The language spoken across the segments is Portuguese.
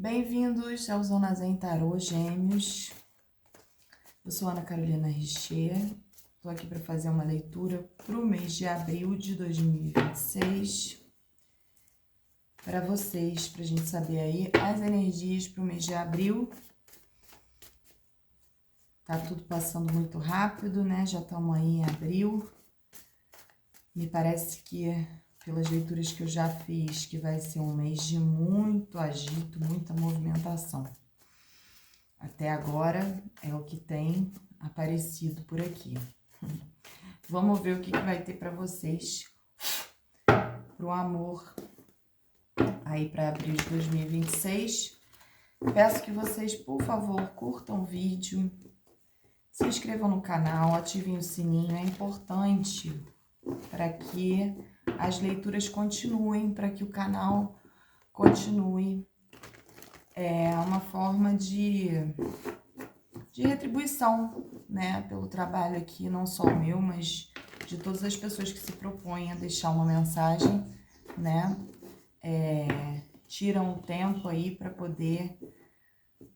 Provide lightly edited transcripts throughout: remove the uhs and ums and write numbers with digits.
Bem-vindos ao Zona Zen Tarô Gêmeos. Eu sou Ana Carolina Richer. Estou aqui para fazer uma leitura para o mês de abril de 2026. Para vocês, para a gente saber aí as energias para o mês de abril. Tá tudo passando muito rápido, né? Já estamos aí em abril. Me parece que, pelas leituras que eu já fiz, que vai ser um mês de muito agito, muita movimentação. Até agora é o que tem aparecido por aqui. Vamos ver o que vai ter para vocês pro amor aí para abril de 2026. Peço que vocês, por favor, curtam o vídeo, se inscrevam no canal, ativem o sininho, é importante para que as leituras continuem, para que o canal continue. É uma forma de retribuição, né, pelo trabalho aqui, não só o meu, mas de todas as pessoas que se propõem a deixar uma mensagem, né, tiram o tempo aí para poder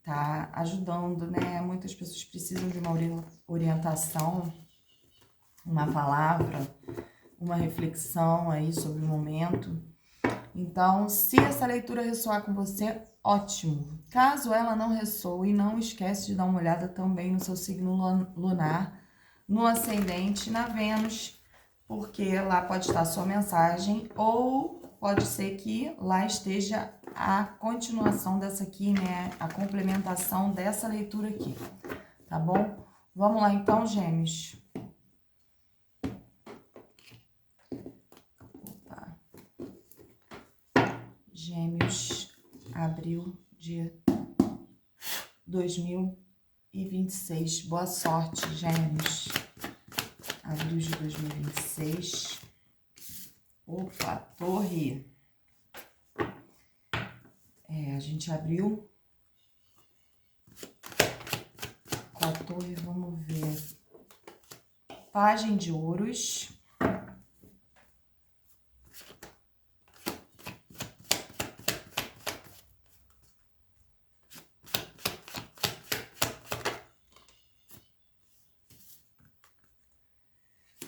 tá ajudando, né, muitas pessoas precisam de uma orientação, uma palavra, uma reflexão aí sobre o momento. Então, se essa leitura ressoar com você, ótimo. Caso ela não ressoe, não esquece de dar uma olhada também no seu signo lunar, no ascendente, na Vênus, porque lá pode estar a sua mensagem, ou pode ser que lá esteja a continuação dessa aqui, né? A complementação dessa leitura aqui, tá bom? Vamos lá então, Gêmeos. Gêmeos, abril de 2026. Boa sorte, Gêmeos. Abril de 2026. Opa, Torre. A gente abriu com a Torre, vamos ver. Pajem de Ouros.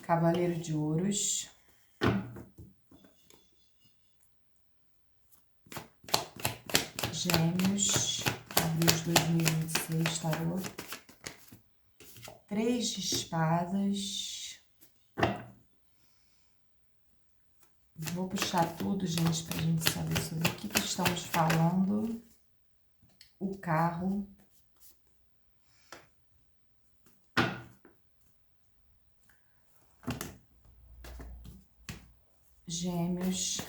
Cavaleiro de Ouros. Gêmeos, abril de 2026, tarô. 3 de espadas. Vou puxar tudo, gente, pra gente saber sobre o que estamos falando. O carro. Gêmeos,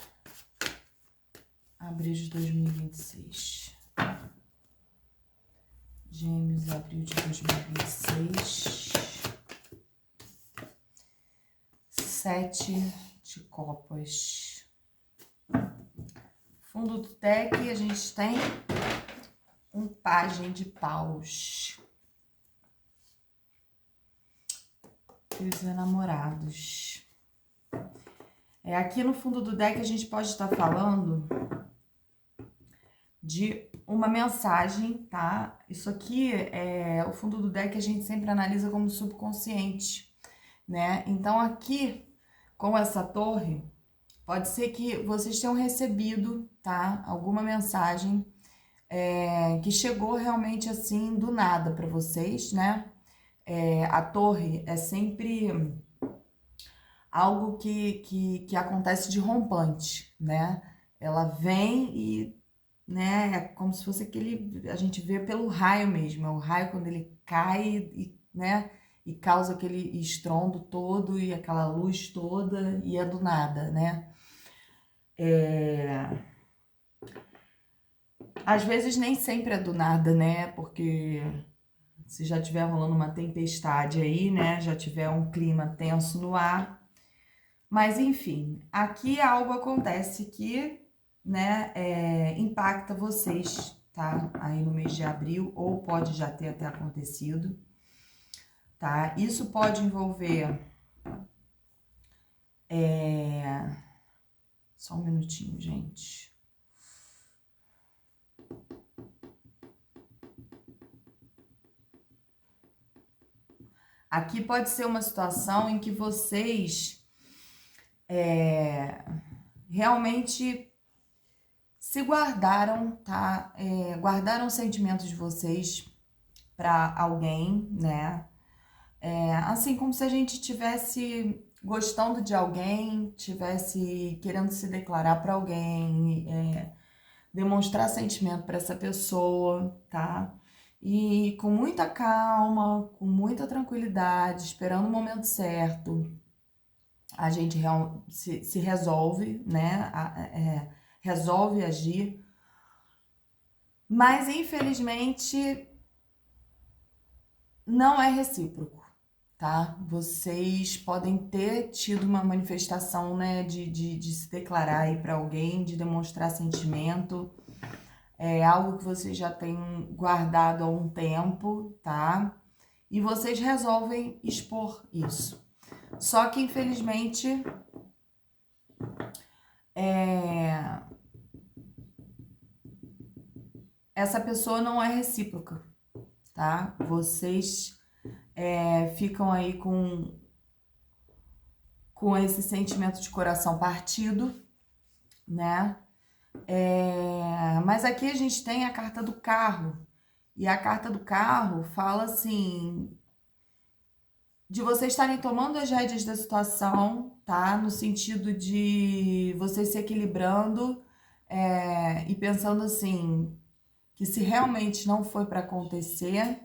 abril de 2026. Gêmeos, abril de 2026. 7 de copas. Fundo do deck, a gente tem um pajem de paus. E os enamorados. Aqui no fundo do deck a gente pode estar falando de uma mensagem, tá? Isso aqui o fundo do deck a gente sempre analisa como subconsciente, né? Então aqui, com essa torre, pode ser que vocês tenham recebido, tá? Alguma mensagem que chegou realmente assim do nada para vocês, né? A torre é sempre algo que acontece de rompante, né? Ela vem e, né, é como se fosse aquele, a gente vê pelo raio mesmo, é o raio quando ele cai e, né, e causa aquele estrondo todo e aquela luz toda e é do nada, né? Às vezes nem sempre é do nada, né? Porque se já tiver rolando uma tempestade aí, né, já tiver um clima tenso no ar. Mas, enfim, aqui algo acontece que, né, impacta vocês, tá? Aí no mês de abril, ou pode já ter até acontecido, tá? Isso pode envolver... Só um minutinho, gente. Aqui pode ser uma situação em que vocês realmente se guardaram, tá? Guardaram sentimentos de vocês para alguém, né? Assim como se a gente tivesse gostando de alguém, tivesse querendo se declarar para alguém, demonstrar sentimento para essa pessoa, tá? E com muita calma, com muita tranquilidade, esperando o momento certo, a gente se resolve, né? Resolve agir, mas infelizmente não é recíproco, tá? Vocês podem ter tido uma manifestação, né, de se declarar aí para alguém, de demonstrar sentimento, algo que vocês já têm guardado há um tempo, tá? E vocês resolvem expor isso. Só que, infelizmente, essa pessoa não é recíproca, tá? Vocês ficam aí com esse sentimento de coração partido, né? Mas aqui a gente tem a carta do carro. E a carta do carro fala assim, de vocês estarem tomando as rédeas da situação, tá? No sentido de vocês se equilibrando e pensando assim, que se realmente não foi para acontecer,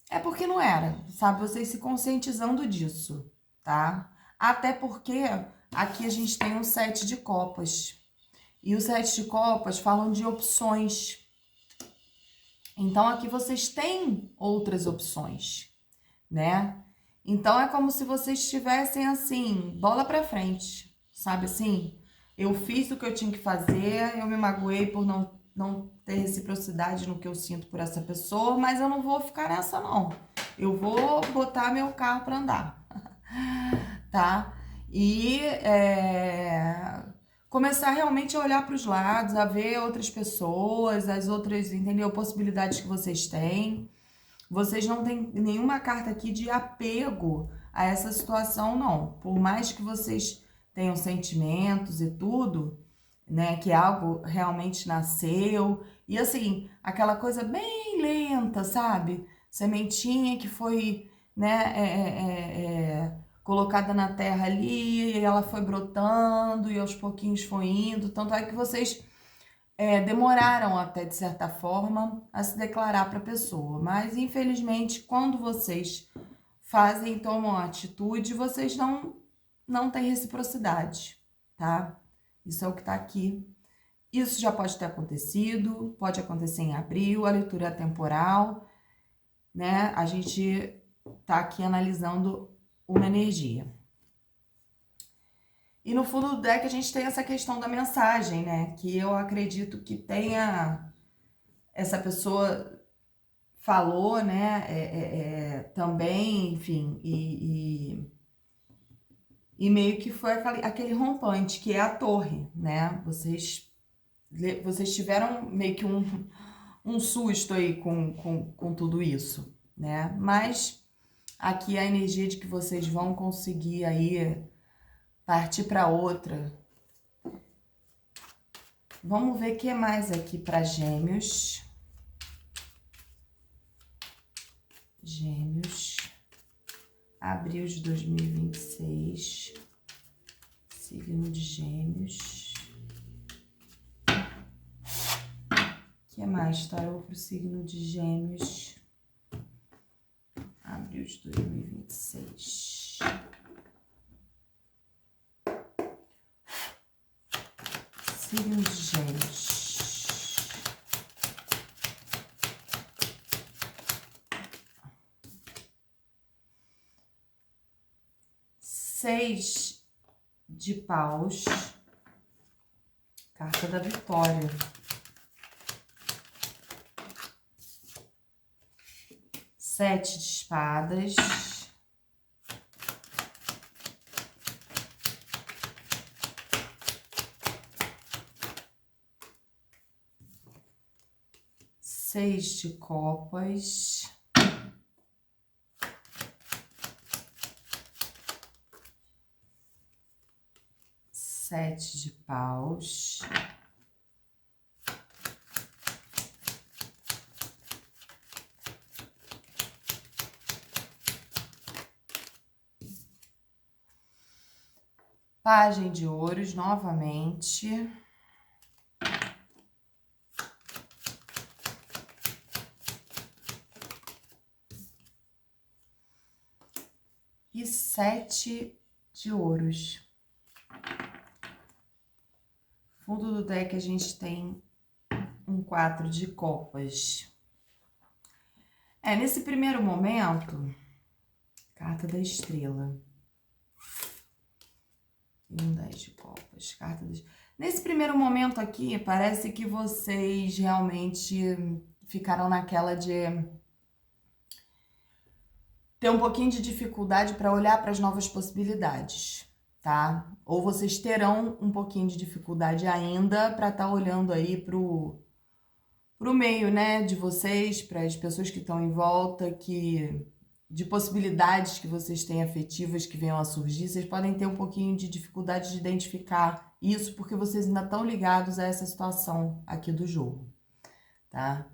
é porque não era, sabe? Vocês se conscientizando disso, tá? Até porque aqui a gente tem um 7 de copas. E o 7 de copas falam de opções. Então aqui vocês têm outras opções, né? Então é como se vocês estivessem assim, bola pra frente, sabe assim? Eu fiz o que eu tinha que fazer, eu me magoei por não ter reciprocidade no que eu sinto por essa pessoa, mas eu não vou ficar nessa não. Eu vou botar meu carro pra andar, tá? E começar realmente a olhar para os lados, a ver outras pessoas, as outras, entendeu? Possibilidades que vocês têm. Vocês não têm nenhuma carta aqui de apego a essa situação, não. Por mais que vocês tenham sentimentos e tudo, né? Que algo realmente nasceu. E assim, aquela coisa bem lenta, sabe? Sementinha que foi, né? Colocada na terra ali, e ela foi brotando e aos pouquinhos foi indo. Tanto é que vocês demoraram até, de certa forma, a se declarar para a pessoa. Mas, infelizmente, quando vocês fazem, tomam a atitude, vocês não têm reciprocidade, tá? Isso é o que tá aqui. Isso já pode ter acontecido, pode acontecer em abril, a leitura é temporal, né? A gente tá aqui analisando uma energia. E no fundo do deck a gente tem essa questão da mensagem, né? Que eu acredito que tenha... Essa pessoa falou, né? Também, enfim, e meio que foi aquele rompante, que é a torre, né? Vocês tiveram meio que um susto aí com tudo isso, né? Mas aqui a energia de que vocês vão conseguir aí partir para outra. Vamos ver o que mais aqui para Gêmeos. Gêmeos. Abril de 2026. Signo de Gêmeos. O que mais tarô para o signo de Gêmeos? Abril de 2026. Signo de Gêmeos. Seis de paus. Carta da vitória. Sete de espadas. Seis de copas. 7 de paus. Pagem de ouros novamente. E 7 de ouros. Fundo do deck a gente tem um 4 de copas. Nesse primeiro momento, carta da estrela. E um 10 de copas, carta da... Nesse primeiro momento aqui, parece que vocês realmente ficaram naquela de ter um pouquinho de dificuldade para olhar para as novas possibilidades, tá? Ou vocês terão um pouquinho de dificuldade ainda para estar olhando aí pro meio, né, de vocês, para as pessoas que estão em volta, de possibilidades que vocês têm afetivas que venham a surgir, vocês podem ter um pouquinho de dificuldade de identificar isso, porque vocês ainda estão ligados a essa situação aqui do jogo, tá?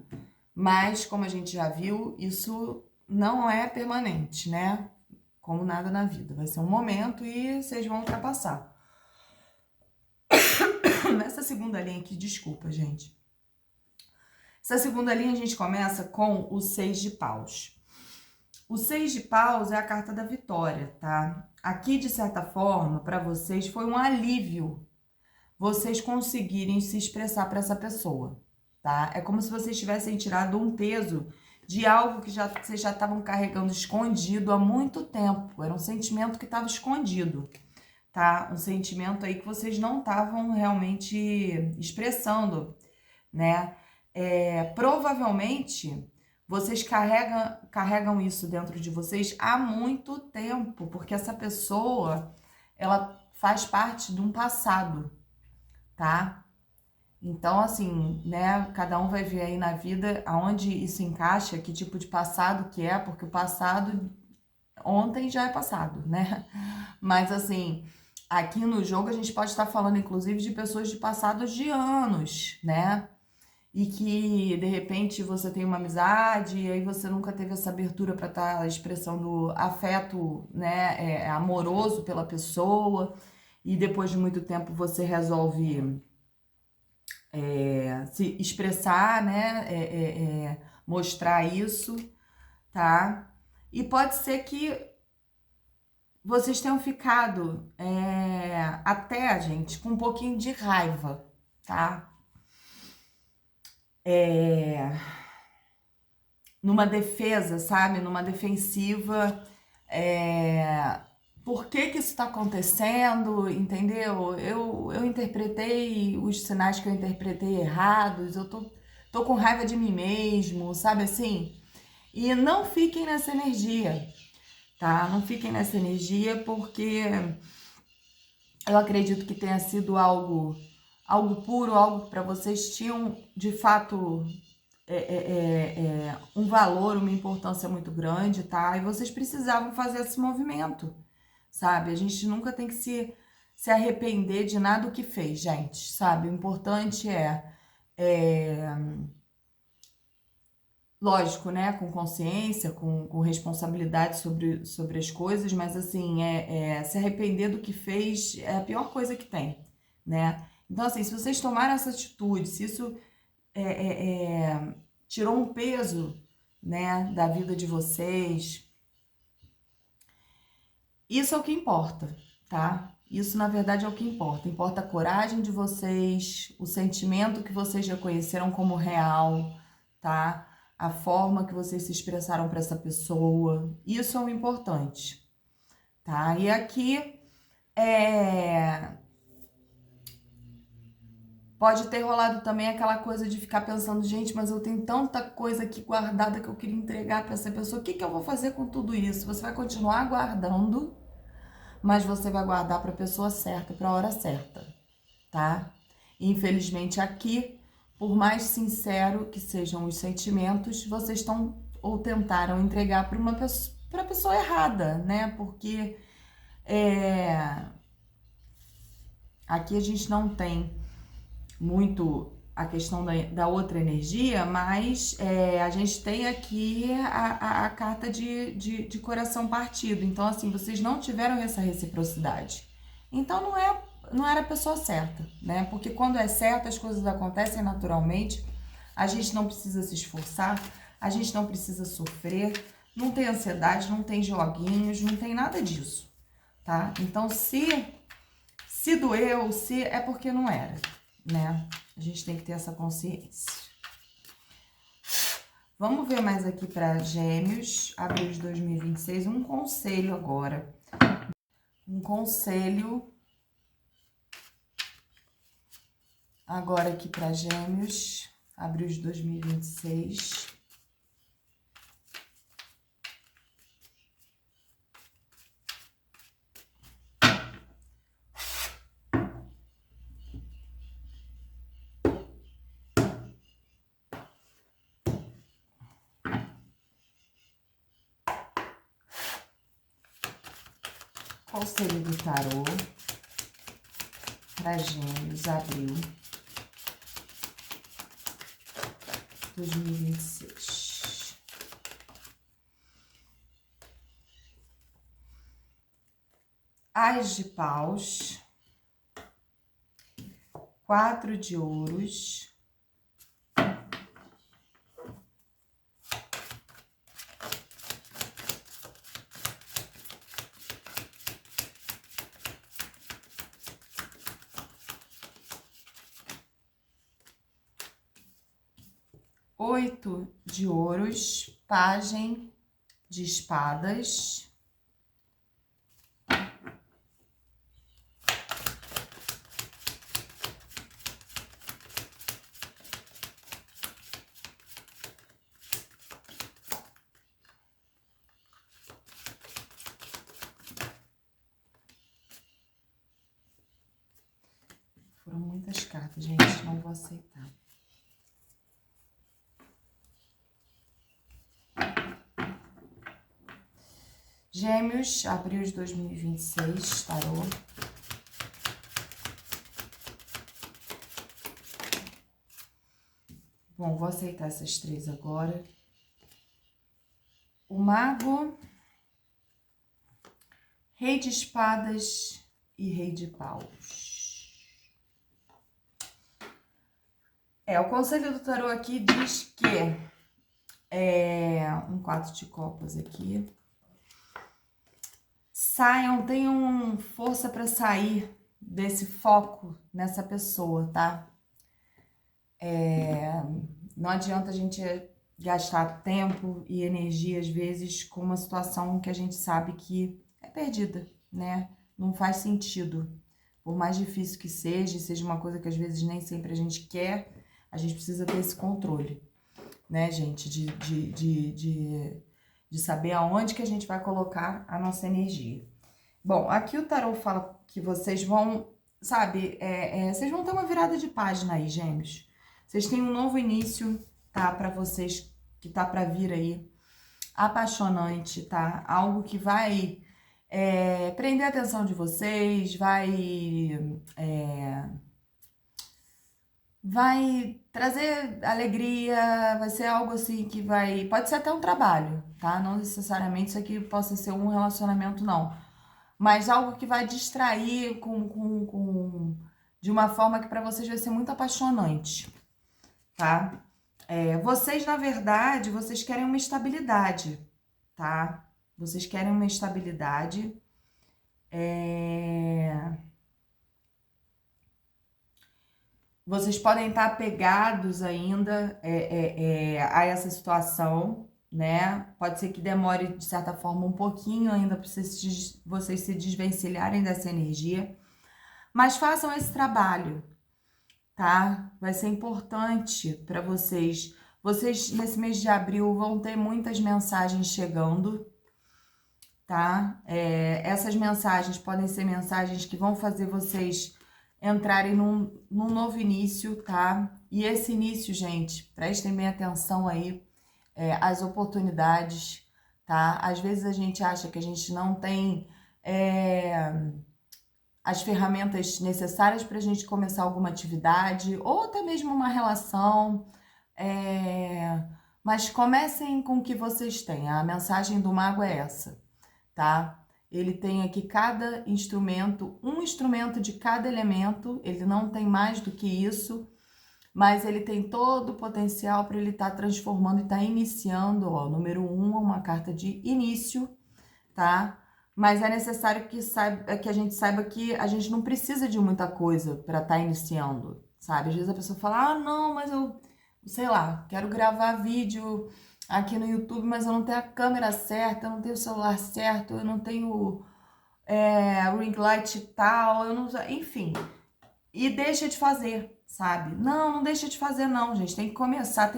Mas, como a gente já viu, isso não é permanente, né? Como nada na vida. Vai ser um momento e vocês vão ultrapassar. Nessa segunda linha aqui, desculpa, gente. Essa segunda linha a gente começa com o 6 de paus. O 6 de paus é a carta da vitória, tá? Aqui, de certa forma, para vocês foi um alívio vocês conseguirem se expressar para essa pessoa, tá? É como se vocês tivessem tirado um peso de algo que vocês já estavam carregando escondido há muito tempo. Era um sentimento que estava escondido, tá? Um sentimento aí que vocês não estavam realmente expressando, né? Provavelmente vocês carregam isso dentro de vocês há muito tempo, porque essa pessoa, ela faz parte de um passado, tá? Então, assim, né, cada um vai ver aí na vida aonde isso encaixa, que tipo de passado que é, porque o passado ontem já é passado, né? Mas, assim, aqui no jogo a gente pode estar falando, inclusive, de pessoas de passados de anos, né? E que, de repente, você tem uma amizade e aí você nunca teve essa abertura para estar expressando afeto, né, amoroso pela pessoa, e depois de muito tempo você resolve se expressar, né, mostrar isso, tá? E pode ser que vocês tenham ficado até, gente, com um pouquinho de raiva, tá? Numa defesa, sabe? Numa defensiva. Por que que isso tá acontecendo, entendeu? Eu interpretei os sinais que eu interpretei errados, eu tô com raiva de mim mesmo, sabe assim? E não fiquem nessa energia, tá? Não fiquem nessa energia, porque eu acredito que tenha sido algo puro, algo que para vocês tinham, de fato, um valor, uma importância muito grande, tá? E vocês precisavam fazer esse movimento, sabe? A gente nunca tem que se arrepender de nada o que fez, gente, sabe? O importante lógico, né? Com consciência, com responsabilidade sobre as coisas, mas assim, se arrepender do que fez é a pior coisa que tem, né? Então, assim, se vocês tomaram essa atitude, se isso tirou um peso, né, da vida de vocês, isso é o que importa, tá? Isso, na verdade, é o que importa. Importa a coragem de vocês, o sentimento que vocês reconheceram como real, tá? A forma que vocês se expressaram para essa pessoa. Isso é o importante, tá? E aqui, pode ter rolado também aquela coisa de ficar pensando, gente, mas eu tenho tanta coisa aqui guardada que eu queria entregar para essa pessoa. O que que eu vou fazer com tudo isso? Você vai continuar guardando, mas você vai guardar para a pessoa certa, para a hora certa, tá? Infelizmente aqui, por mais sincero que sejam os sentimentos, vocês estão ou tentaram entregar para a pessoa errada, né? Porque Aqui a gente não tem muito a questão da outra energia, mas a gente tem aqui a carta de coração partido. Então, assim, vocês não tiveram essa reciprocidade. Então, não era a pessoa certa, né? Porque quando é certo, as coisas acontecem naturalmente, a gente não precisa se esforçar, a gente não precisa sofrer, não tem ansiedade, não tem joguinhos, não tem nada disso, tá? Então, se doeu, se é porque não era, né? A gente tem que ter essa consciência. Vamos ver mais aqui para Gêmeos, abril de 2026, um conselho agora. Um conselho agora aqui para Gêmeos, abril de 2026. Conselho do tarô para Gêmeos, abril 2026. Ás de paus, 4 de ouros, oito de ouros, pajem de espadas, foram muitas cartas, gente, não vou aceitar. Gêmeos, abril de 2026, tarô. Bom, vou aceitar essas três agora. O mago, rei de espadas e rei de paus. O conselho do tarô aqui diz que um 4 de copas aqui. Saiam, tenham força para sair desse foco nessa pessoa, tá? Não adianta a gente gastar tempo e energia, às vezes, com uma situação que a gente sabe que é perdida, né? Não faz sentido. Por mais difícil que seja uma coisa que às vezes nem sempre a gente quer, a gente precisa ter esse controle, né, gente? De saber aonde que a gente vai colocar a nossa energia. Bom, aqui o tarô fala que vocês vão, sabe, vocês vão ter uma virada de página aí, Gêmeos. Vocês têm um novo início, tá? Pra vocês, que tá pra vir aí. Apaixonante, tá? Algo que vai prender a atenção de vocês, vai trazer alegria, vai ser algo assim que vai... Pode ser até um trabalho, tá? Não necessariamente isso aqui possa ser um relacionamento, não. Mas algo que vai distrair de uma forma que para vocês vai ser muito apaixonante, tá? Vocês, na verdade, vocês querem uma estabilidade, tá? Vocês querem uma estabilidade. Vocês podem estar apegados ainda a essa situação, né? Pode ser que demore, de certa forma, um pouquinho ainda para vocês se desvencilharem dessa energia. Mas façam esse trabalho, tá? Vai ser importante para vocês. Vocês, nesse mês de abril, vão ter muitas mensagens chegando, tá? Essas mensagens podem ser mensagens que vão fazer vocês entrarem num novo início, tá? E esse início, gente, prestem bem atenção aí, as oportunidades, tá? Às vezes a gente acha que a gente não tem as ferramentas necessárias para a gente começar alguma atividade ou até mesmo uma relação. Mas comecem com o que vocês têm. A mensagem do mago é essa, tá? Ele tem aqui cada instrumento, um instrumento de cada elemento, ele não tem mais do que isso, mas ele tem todo o potencial para ele estar transformando e estar iniciando, ó, número 1 é uma carta de início, tá? Mas é necessário que a gente saiba que a gente não precisa de muita coisa para estar iniciando, sabe? Às vezes a pessoa fala, ah, não, mas eu, sei lá, quero gravar vídeo aqui no YouTube, mas eu não tenho a câmera certa, eu não tenho o celular certo, eu não tenho ring light tal, eu não, enfim. E deixa de fazer, sabe? Não deixa de fazer não, gente. Tem que começar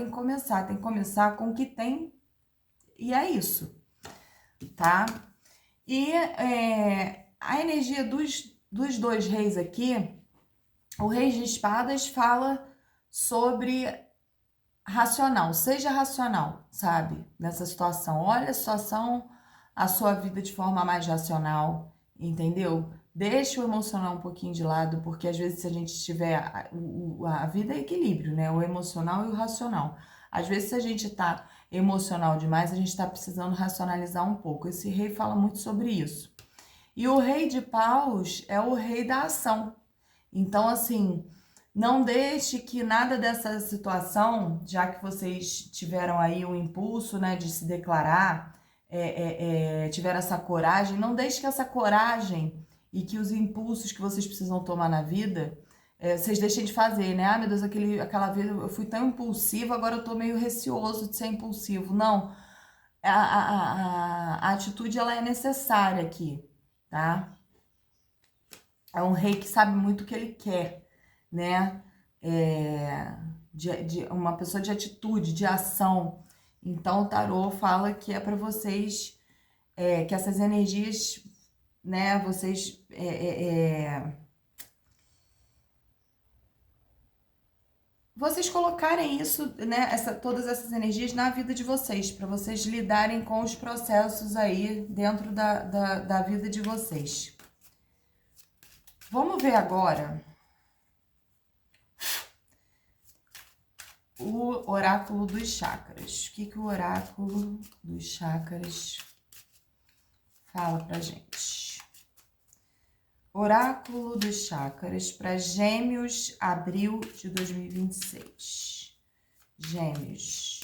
com o que tem e é isso, tá? E a energia dos dois reis aqui, o rei de espadas fala sobre racional, seja racional, sabe? Nessa situação, olha a situação, a sua vida de forma mais racional, entendeu? Deixa o emocional um pouquinho de lado, porque às vezes se a gente tiver, a vida é equilíbrio, né? O emocional e o racional. Às vezes se a gente tá emocional demais, a gente tá precisando racionalizar um pouco. Esse rei fala muito sobre isso. E o rei de paus é o rei da ação. Então, assim, não deixe que nada dessa situação, já que vocês tiveram aí o impulso, né, de se declarar, tiveram essa coragem, não deixe que essa coragem e que os impulsos que vocês precisam tomar na vida, vocês deixem de fazer, né? Ah, meu Deus, aquela vez eu fui tão impulsivo, agora eu tô meio receoso de ser impulsivo. Não, a atitude, ela é necessária aqui, tá? É um rei que sabe muito o que ele quer, né? Uma pessoa de atitude, de ação. Então, o tarô fala que é para vocês, que essas energias, né, vocês colocarem isso, né, todas essas energias na vida de vocês, para vocês lidarem com os processos aí dentro da vida de vocês. Vamos ver agora o oráculo dos chakras. O que o oráculo dos chakras fala pra gente? Oráculo dos chakras para Gêmeos, abril de 2026. Gêmeos,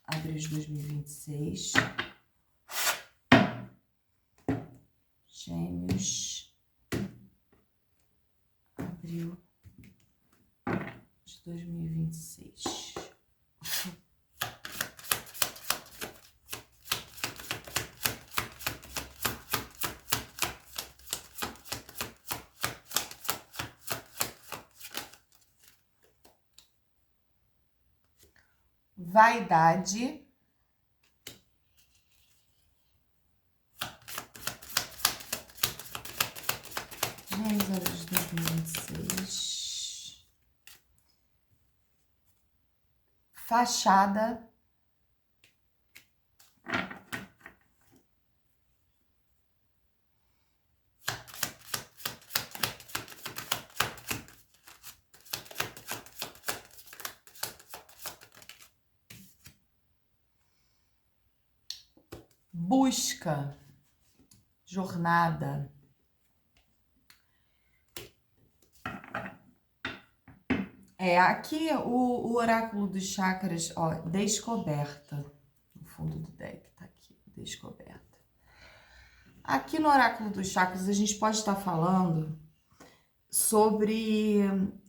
abril de 2026. Gêmeos, abril de 2026. Vaidade. Gêmeos, abril de 2026. Fachada. Busca, jornada. Aqui o oráculo dos chakras, ó, descoberta. No fundo do deck tá aqui, descoberta. Aqui no oráculo dos chakras a gente pode estar falando sobre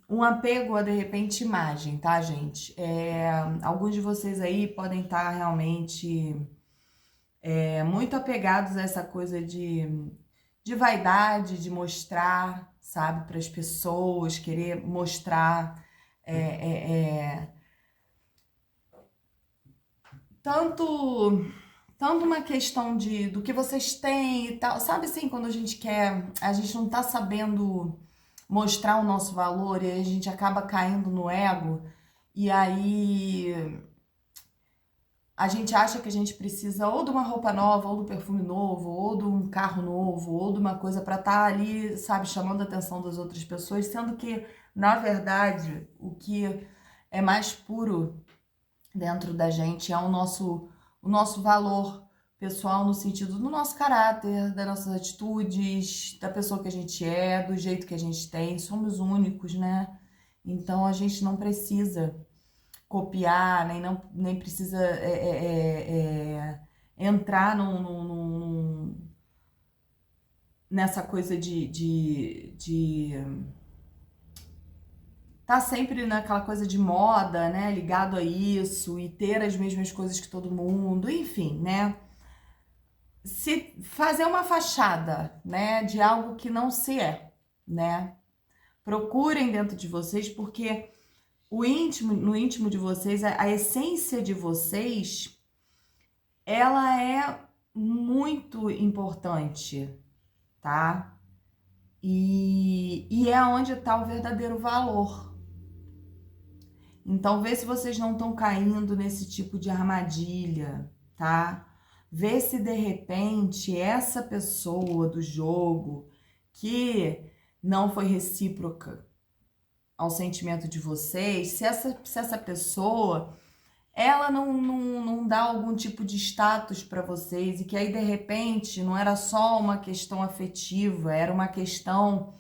um apego a, de repente, imagem, tá, gente? Alguns de vocês aí podem estar realmente muito apegados a essa coisa de vaidade, de mostrar, sabe, para as pessoas, querer mostrar tanto uma questão do que vocês têm e tal, sabe assim, quando a gente não tá sabendo mostrar o nosso valor e a gente acaba caindo no ego, e aí a gente acha que a gente precisa ou de uma roupa nova, ou do perfume novo, ou de um carro novo, ou de uma coisa para estar ali, sabe, chamando a atenção das outras pessoas, sendo que, na verdade, o que é mais puro dentro da gente é o nosso valor pessoal no sentido do nosso caráter, das nossas atitudes, da pessoa que a gente é, do jeito que a gente tem. Somos únicos, né? Então a gente não precisa copiar, nem precisa entrar nessa coisa de tá sempre naquela coisa de moda, né? Ligado a isso e ter as mesmas coisas que todo mundo, enfim, né? Se fazer uma fachada, né, de algo que não se é, né? Procurem dentro de vocês, porque no íntimo de vocês, a essência de vocês, ela é muito importante, tá? E é onde está o verdadeiro valor. Então, vê se vocês não estão caindo nesse tipo de armadilha, tá? Vê se de repente essa pessoa do jogo que não foi recíproca ao sentimento de vocês, se essa pessoa ela não dá algum tipo de status para vocês e que aí de repente não era só uma questão afetiva, era uma questão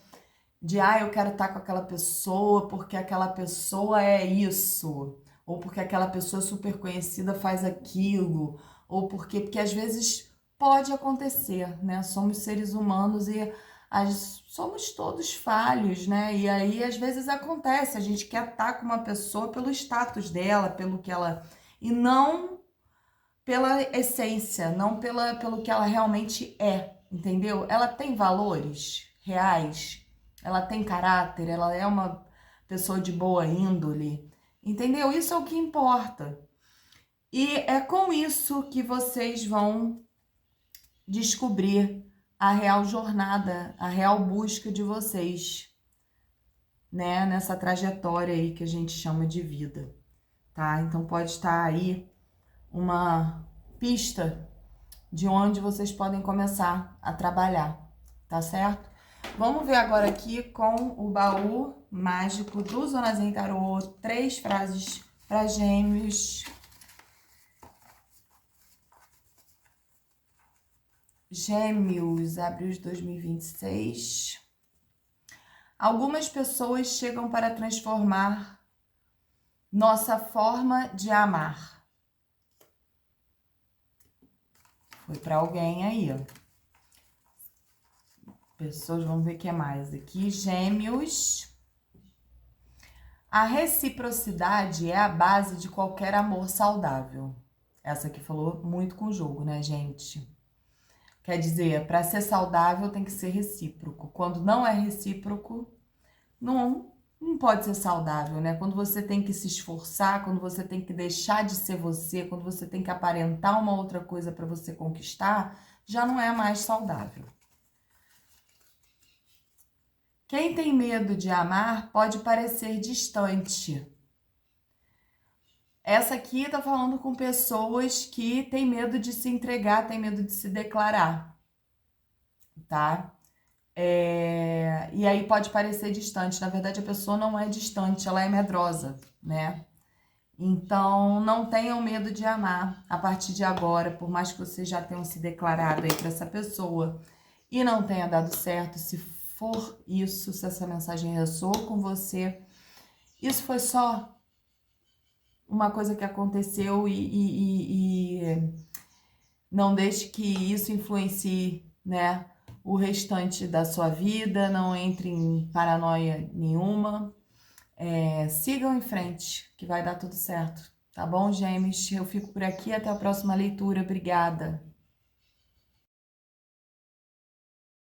de eu quero estar com aquela pessoa porque aquela pessoa é isso, ou porque aquela pessoa super conhecida faz aquilo, ou porque às vezes pode acontecer, né? Somos seres humanos e somos todos falhos, né? E aí às vezes acontece, a gente quer estar com uma pessoa pelo status dela, pelo que ela e não pela essência, não pelo que ela realmente é, entendeu? Ela tem valores reais, ela tem caráter, ela é uma pessoa de boa índole, entendeu? Isso é o que importa. E é com isso que vocês vão descobrir a real jornada, a real busca de vocês, né? Nessa trajetória aí que a gente chama de vida, tá? Então pode estar aí uma pista de onde vocês podem começar a trabalhar, tá certo? Vamos ver agora aqui com o baú mágico do Zona Zen Tarô, 3 frases para Gêmeos. Gêmeos, abril de 2026. Algumas pessoas chegam para transformar nossa forma de amar. Foi para alguém aí, ó. Pessoas, vamos ver o que é mais aqui. Gêmeos. A reciprocidade é a base de qualquer amor saudável. Essa aqui falou muito com o jogo, né, gente? Quer dizer, para ser saudável tem que ser recíproco. Quando não é recíproco, não pode ser saudável, né? Quando você tem que se esforçar, quando você tem que deixar de ser você, quando você tem que aparentar uma outra coisa para você conquistar, já não é mais saudável. Quem tem medo de amar pode parecer distante. Essa aqui tá falando com pessoas que têm medo de se entregar, têm medo de se declarar, tá? E aí pode parecer distante. Na verdade, a pessoa não é distante, ela é medrosa, né? Então, não tenham medo de amar a partir de agora, por mais que vocês já tenham se declarado aí para essa pessoa e não tenha dado certo, se for isso, se essa mensagem ressoou com você, isso foi só uma coisa que aconteceu e não deixe que isso influencie, né, o restante da sua vida, não entre em paranoia nenhuma, sigam em frente, que vai dar tudo certo, tá bom, Gêmeos? Eu fico por aqui, até a próxima leitura, obrigada!